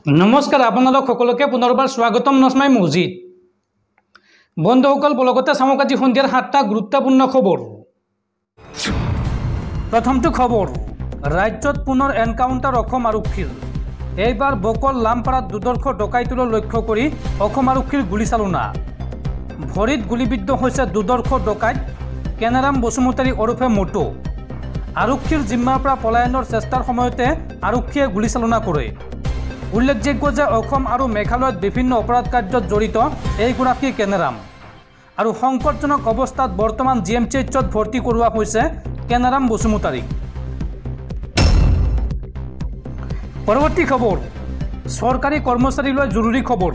নমস্কাৰ আপোনালোক সকলোকে পুনৰবাৰ স্বাগতম নজমাই মছজিদ বন্ধুসকল বলগতে চামক আজি সন্ধিয়াৰ 7টা গুৰুত্বপূৰ্ণ খবৰ। প্ৰথমটো খবৰ, ৰাজ্যত পুনৰ এনকাউণ্টাৰ অসম আৰক্ষীৰ। এইবাৰ বকল লামপাৰাত দুদৰ্শ ডকাইতলৈ লক্ষ্য কৰি অসম আৰক্ষীৰ গুলীচালনা। ভৰিত গুলীবিদ্ধ হৈছে দুদৰ্শ ডকাইত কেনাৰাম বসুমতাৰী ওৰফে মটো। আৰক্ষীৰ জিম্মাৰ পৰা পলায়নৰ চেষ্টাৰ সময়তে আৰক্ষীয়ে গুলীচালনা কৰে। উল্লেখযোগ্য যে অসম আৰু মেঘালয়ত বিভিন্ন অপৰাধ কাৰ্যত জড়িত এইগৰাকী কেনাৰাম আৰু সংকটজনক অৱস্থাত বৰ্তমান GMCHত ভৰ্তি কৰোৱা হৈছে কেনাৰাম বসুমতাৰীক। পৰৱৰ্তী খবৰ, চৰকাৰী কৰ্মচাৰীলৈ জৰুৰী খবৰ।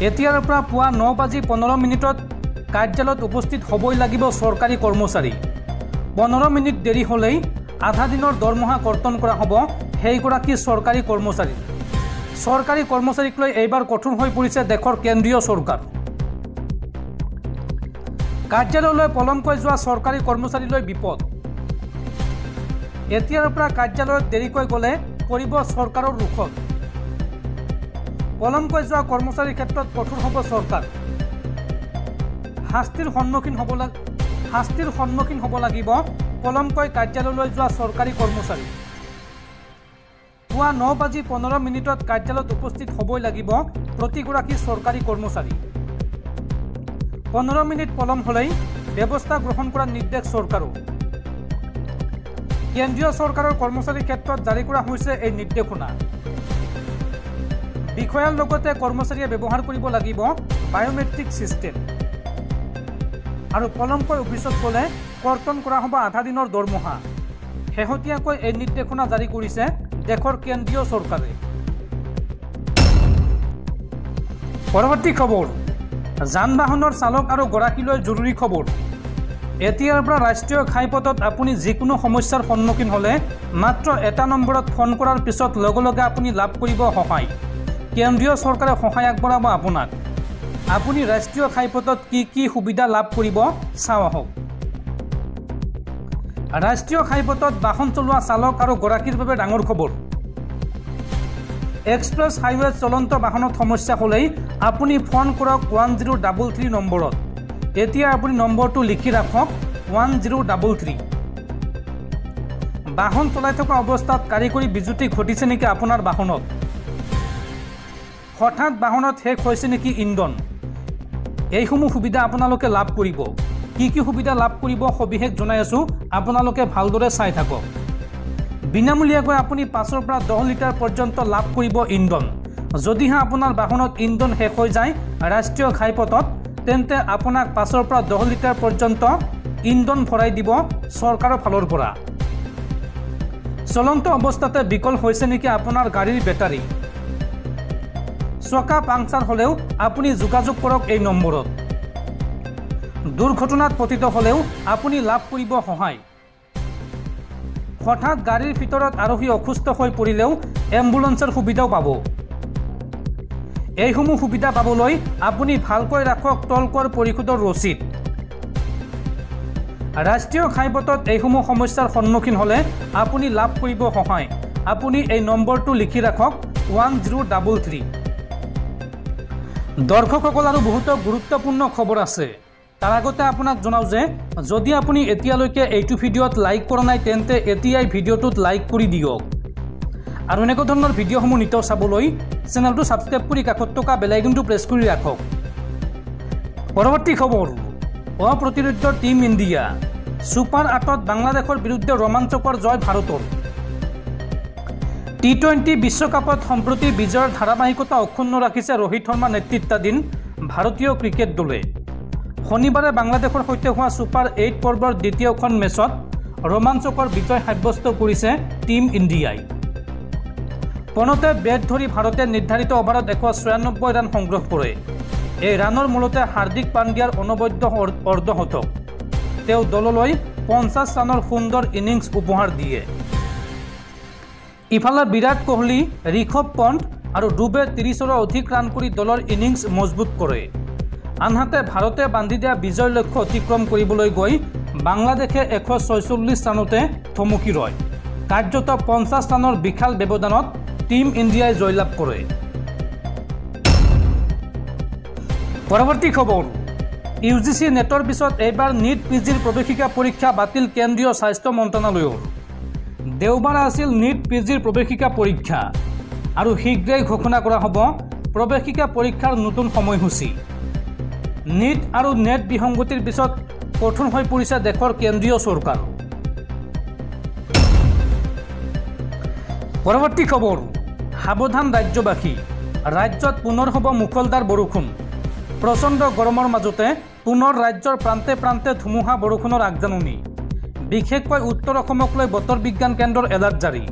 এতিয়াৰ পৰা পুৱা 9:15 কাৰ্যালয়ত উপস্থিত হ'বই লাগিব চৰকাৰী কৰ্মচাৰী। 15 মিনিট দেৰি হ'লেই আধা দিনৰ দৰমহা কৰ্তন কৰা হ'ব সেইগৰাকী চৰকাৰী কৰ্মচাৰী। চৰকাৰী কৰ্মচাৰীক লৈ এইবাৰ কঠোৰ হৈ পৰিছে দেশৰ কেন্দ্ৰীয় চৰকাৰ। কাৰ্যালয়লৈ পলমকৈ যোৱা চৰকাৰী কৰ্মচাৰীলৈ বিপদ। এতিয়াৰ পৰা কাৰ্যালয়ত দেৰিকৈ গ'লে পৰিব চৰকাৰৰ ৰোষত। পলমকৈ যোৱা কৰ্মচাৰীৰ ক্ষেত্ৰত কঠোৰ হ'ব চৰকাৰ। শাস্তিৰ সন্মুখীন হ'ব লাগিব পলমকৈ কাৰ্যালয়লৈ যোৱা চৰকাৰী কৰ্মচাৰী। পুৱা 9:15 কাৰ্যালয়ত উপস্থিত হ'বই লাগিব প্ৰতিগৰাকী চৰকাৰী কৰ্মচাৰী। 15 মিনিট পলম হ'লেই ব্যৱস্থা গ্ৰহণ কৰাৰ নিৰ্দেশ চৰকাৰৰ। কেন্দ্ৰীয় চৰকাৰৰ কৰ্মচাৰীৰ ক্ষেত্ৰত জাৰি কৰা হৈছে এই নিৰ্দেশনা। বিষয়াৰ লগতে কৰ্মচাৰীয়ে ব্যৱহাৰ কৰিব লাগিব বায়োমেট্ৰিক ছিষ্টেম আৰু পলমকৈ অফিচত গ'লে কৰ্তন কৰা হ'ব আধা দিনৰ দৰমহা। শেহতীয়াকৈ এই নিৰ্দেশনা জাৰি কৰিছে দেশৰ কেন্দ্ৰীয় চৰকাৰে। পৰৱৰ্তী খবৰ, যান বাহনৰ চালক আৰু গৰাকীলৈ জৰুৰী খবৰ। এতিয়াৰ পৰা ৰাষ্ট্ৰীয় ঘাইপথত আপুনি যিকোনো সমস্যাৰ সন্মুখীন হ'লে মাত্ৰ এটা নম্বৰত ফোন কৰাৰ পিছত লগে লগে আপুনি লাভ কৰিব সহায়। কেন্দ্ৰীয় চৰকাৰে সহায় আগবঢ়াব আপোনাক। আপুনি ৰাষ্ট্ৰীয় ঘাইপথত কি সুবিধা লাভ কৰিব চাওঁ আহক। ৰাষ্ট্ৰীয় ঘাইপথত বাহন চলোৱা চালক আৰু গৰাকীৰ বাবে ডাঙৰ খবৰ। এক্সপ্ৰেছ হাইৱেত চলন্ত বাহনত সমস্যা হ'লেই আপুনি ফোন কৰক 1033 নম্বৰত। এতিয়া আপুনি নম্বৰটো লিখি ৰাখক 1033। বাহন চলাই থকা অৱস্থাত কাৰিকৰী বিজুতি ঘটিছে নেকি আপোনাৰ বাহনত? হঠাৎ বাহনত শেষ হৈছে নেকি ইন্ধন? এইসমূহ সুবিধা আপোনালোকে লাভ কৰিব। কি সুবিধা লাভ কৰিব সবিশেষ জনাই আছোঁ, আপোনালোকে ভালদৰে চাই থাকক। বিনামূলীয়াকৈ আপুনি 5 পৰা 10 লিটাৰ পৰ্যন্ত লাভ কৰিব ইন্ধন। যদিহে আপোনাৰ বাহনত ইন্ধন শেষ হৈ যায় ৰাষ্ট্ৰীয় ঘাইপথত, তেন্তে আপোনাক 5 পৰা 10 লিটাৰ পৰ্যন্ত ইন্ধন ভৰাই দিব চৰকাৰৰ ফালৰ পৰা। চলন্ত অৱস্থাতে বিকল হৈছে নেকি আপোনাৰ গাড়ীৰ বেটাৰী? চকা পাংচাৰ হ'লেও আপুনি যোগাযোগ কৰক এই নম্বৰত। দুৰ্ঘটনাত পতিত হ'লেও আপুনি লাভ কৰিব সহায়। হঠাৎ গাড়ীৰ ভিতৰত আৰোহী অসুস্থ হৈ পৰিলেও এম্বুলেন্সৰ সুবিধাও পাব। এইসমূহ সুবিধা পাবলৈ আপুনি ভালকৈ ৰাখক টলকৰ পৰিশোধৰ ৰচিদ। ৰাষ্ট্ৰীয় ঘাইপথত এইসমূহ সমস্যাৰ সন্মুখীন হ'লে আপুনি লাভ কৰিব সহায়। আপুনি এই নম্বৰটো লিখি ৰাখক 1033। দৰ্শকসকল, আৰু বহুতো গুৰুত্বপূৰ্ণ খবৰ আছে। তাৰ আগতে আপোনাক জনাওঁ যে যদি আপুনি এতিয়ালৈকে এইটো ভিডিঅ'ত লাইক কৰা নাই তেন্তে এতিয়াই ভিডিঅ'টোত লাইক কৰি দিয়ক। আৰু এনেকুৱা ধৰণৰ ভিডিঅ'সমূহ নিতৌ চাবলৈ চেনেলটো ছাবস্ক্ৰাইব কৰি কাষত থকা বেল আইকনটো প্ৰেছ কৰি ৰাখক। পৰৱৰ্তী খবৰ, অপ্ৰতিৰোধ্য টীম ইণ্ডিয়া। ছুপাৰ 8ত বাংলাদেশৰ বিৰুদ্ধে ৰোমাঞ্চকৰ জয় ভাৰতৰ। T20 বিশ্বকাপত সম্প্ৰতি বিজয়ৰ ধাৰাবাহিকতা অক্ষুণ্ণ ৰাখিছে ৰোহিত শৰ্মা নেতৃত্বাধীন ভাৰতীয় ক্ৰিকেট দলে। শনিবাৰে বাংলাদেশৰ সৈতে হোৱা ছুপাৰ 8 পৰ্বৰ দ্বিতীয়খন মেচত ৰোমাঞ্চকৰ বিজয় সাব্যস্ত কৰিছে টীম ইণ্ডিয়াই। পোনতে বেট ধৰি ভাৰতে নিৰ্ধাৰিত অভাৰত 196 ৰান সংগ্ৰহ কৰে। এই ৰানৰ মূলতে হাৰ্দিক পাণ্ডিয়াৰ অনবদ্য অৰ্ধশতক। তেওঁ দললৈ 50 ৰানৰ সুন্দৰ ইনিংছ উপহাৰ দিয়ে। ইফালে বিৰাট কোহলি, ঋষভ পন্থ আৰু ডুবে 30ৰো অধিক ৰান কৰি দলৰ ইনিংছ মজবুত কৰে। আনহাতে ভাৰতে বান্ধি দিয়া বিজয় লক্ষ্য অতিক্ৰম কৰিবলৈ গৈ বাংলাদেশে 146 ৰানতে থমকি ৰয়। কাৰ্যত 50 ৰানৰ বিশাল ব্যৱধানত টিম ইন্ডিয়ায় জয়লাভ কৰে। পৰবৰ্তী খবৰ, ইউজিসি নেটৰ পিছত এইবাৰ নিট পিজিৰ প্ৰৱেশিকা পৰীক্ষা বাতিল কেন্দ্ৰীয় স্বাস্থ্য মন্ত্ৰালয়ৰ। দেওবাৰ আছিল নিট পিজিৰ প্ৰৱেশিকা পৰীক্ষা আৰু শীঘ্ৰেই ঘোষণা কৰা হ'ব প্ৰৱেশিকা পৰীক্ষাৰ নতুন সময়সূচী। নিট আৰু নেট বিসংগতিৰ পিছত কঠোৰ হৈ পৰিছে দেশৰ কেন্দ্ৰীয় চৰকাৰ। পৰৱৰ্তী খবৰ, সাৱধান ৰাজ্যবাসী, ৰাজ্যত পুনৰ হ'ব মুখলধাৰ বৰষুণ। প্ৰচণ্ড গৰমৰ মাজতে পুনৰ ৰাজ্যৰ প্ৰান্তে প্ৰান্তে ধুমুহা বৰষুণৰ আগজাননী। বিশেষকৈ উত্তৰ অসমক লৈ বতৰ বিজ্ঞান কেন্দ্ৰৰ এলাৰ্ট জাৰি।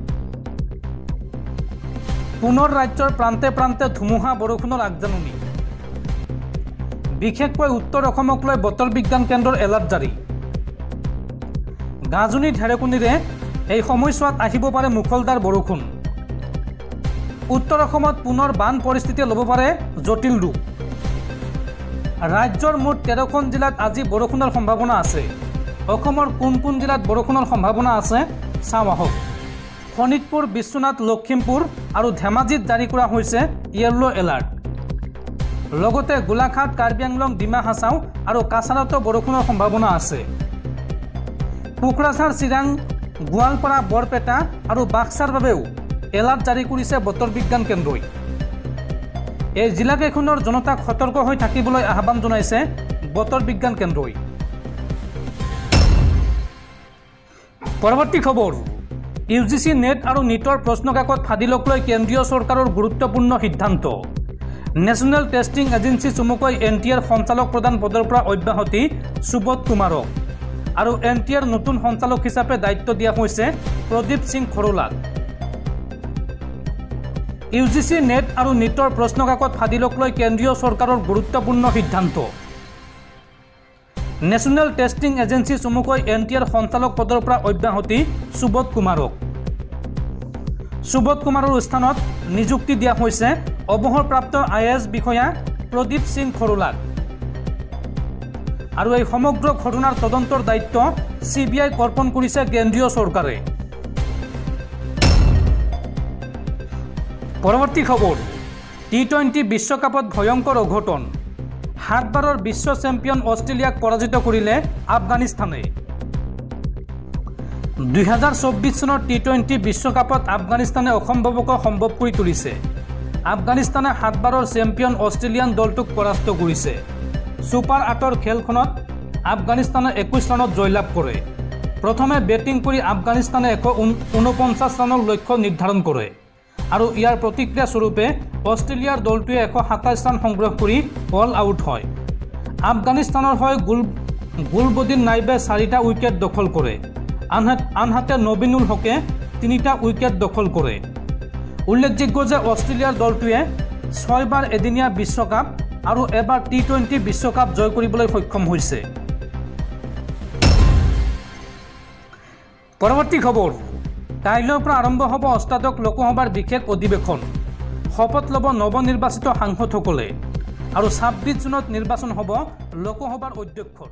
পুনৰ ৰাজ্যৰ প্ৰান্তে প্ৰান্তে ধুমুহা বৰষুণৰ আগজাননী। বিশেষকৈ উত্তৰ অসমক লৈ বতৰ বিজ্ঞান কেন্দ্ৰৰ এলাৰ্ট জাৰি। গাজনি ঢেৰেকনিৰে এই সময়ছোৱাত আহিব পাৰে মুখলধাৰ বৰষুণ। উত্তৰ অসমত পুনৰ বান পৰিস্থিতিয়ে ল'ব পাৰে জটিল ৰূপ। ৰাজ্যৰ মুঠ 13খন জিলাত আজি বৰষুণৰ সম্ভাৱনা আছে। অসমৰ কোন কোন জিলাত বৰষুণৰ সম্ভাৱনা আছে চাওঁ আহক। শোণিতপুৰ, বিশ্বনাথ, লখিমপুৰ আৰু ধেমাজিত জাৰি কৰা হৈছে য়েল্লো এলাৰ্ট। লগতে গোলাঘাট, কাৰ্বি আংলং, ডিমা হাছাও আৰু কাছাৰতো বৰষুণৰ সম্ভাৱনা আছে। কোকৰাঝাৰ, চিৰাং, গোৱালপাৰা, বৰপেটা আৰু বাক্সাৰ বাবেও এলাৰ্ট জাৰি কৰিছে বতৰ বিজ্ঞান কেন্দ্ৰই। এই জিলাকেইখনৰ জনতাক সতৰ্ক হৈ থাকিবলৈ আহ্বান জনাইছে বতৰ বিজ্ঞান কেন্দ্ৰই। পৰৱৰ্তী খবৰ, ইউজিচি নেট আৰু নিটৰ প্ৰশ্নকাকত ফাদিলক লৈ কেন্দ্ৰীয় চৰকাৰৰ গুৰুত্বপূৰ্ণ সিদ্ধান্ত। নেশ্যনেল টেষ্টিং এজেঞ্চি চমুকৈ NTAৰ সঞ্চালক প্ৰধান পদৰ পৰা অব্যাহতি সুবোধ কুমাৰক আৰু NTAৰ নতুন সঞ্চালক হিচাপে দায়িত্ব দিয়া হৈছে প্ৰদীপ সিং খৰোলাক। ইউজিচি নেট আৰু নিটৰ প্ৰশ্নকাকত ফাদিলক লৈ কেন্দ্ৰীয় চৰকাৰৰ গুৰুত্বপূৰ্ণ সিদ্ধান্ত। নেশ্যনেল টেষ্টিং এজেঞ্চি চমুকৈ NTAৰ সঞ্চালক পদৰ পৰা অব্যাহতি সুবোধ কুমাৰক। সুবোধ কুমাৰৰ স্থানত নিযুক্তি দিয়া হৈছে অৱসৰপ্ৰাপ্ত IAS বিষয়া প্ৰদীপ সিং খৰোলাক। আৰু এই সমগ্ৰ ঘটনাৰ তদন্তৰ দায়িত্ব CBI অৰ্পণ কৰিছে কেন্দ্ৰীয় চৰকাৰে। পৰৱৰ্তী খবৰ, T20 বিশ্বকাপত ভয়ংকৰ অঘটন। 7 বাৰৰ বিশ্ব চেম্পিয়ন অষ্ট্ৰেলিয়াক পৰাজিত কৰিলে আফগানিস্তানে। 2024 চনৰ T20 বিশ্বকাপত আফগানিস্তানে অসম্ভৱক সম্ভৱ কৰি তুলিছে। আফগানিস্তানে 7 বাৰৰ চেম্পিয়ন অষ্ট্ৰেলিয়ান দলটোক পৰাস্ত কৰিছে। ছুপাৰ 8ৰ খেলখনত আফগানিস্তানে 21 ৰানত জয়লাভ কৰে। প্ৰথমে বেটিং কৰি আফগানিস্তানে 149 ৰানৰ লক্ষ্য নিৰ্ধাৰণ কৰে আৰু ইয়াৰ প্ৰতিক্ৰিয়া স্বৰূপে অষ্ট্ৰেলিয়াৰ দলটোৱে 127 ৰান সংগ্ৰহ কৰি অল আউট হয়। আফগানিস্তানৰ হৈ গুলবদিন নাইবে 4টা উইকেট দখল কৰে। আনহাতে নবীনুল হকে 3টা উইকেট দখল কৰে। উল্লেখযোগ্য যে অষ্ট্ৰেলিয়াৰ দলটোৱে 6 বাৰ এদিনীয়া বিশ্বকাপ আৰু এবাৰ T20 বিশ্বকাপ জয় কৰিবলৈ সক্ষম হৈছে। পৰৱৰ্তী খবৰ, কাইলৈৰ পৰা আৰম্ভ হ'ব অষ্টাদশ লোকসভাৰ বিশেষ অধিৱেশন। শপত ল'ব নৱনিৰ্বাচিত সাংসদসকলে আৰু 26 জুনত নিৰ্বাচন হ'ব লোকসভাৰ অধ্যক্ষৰ।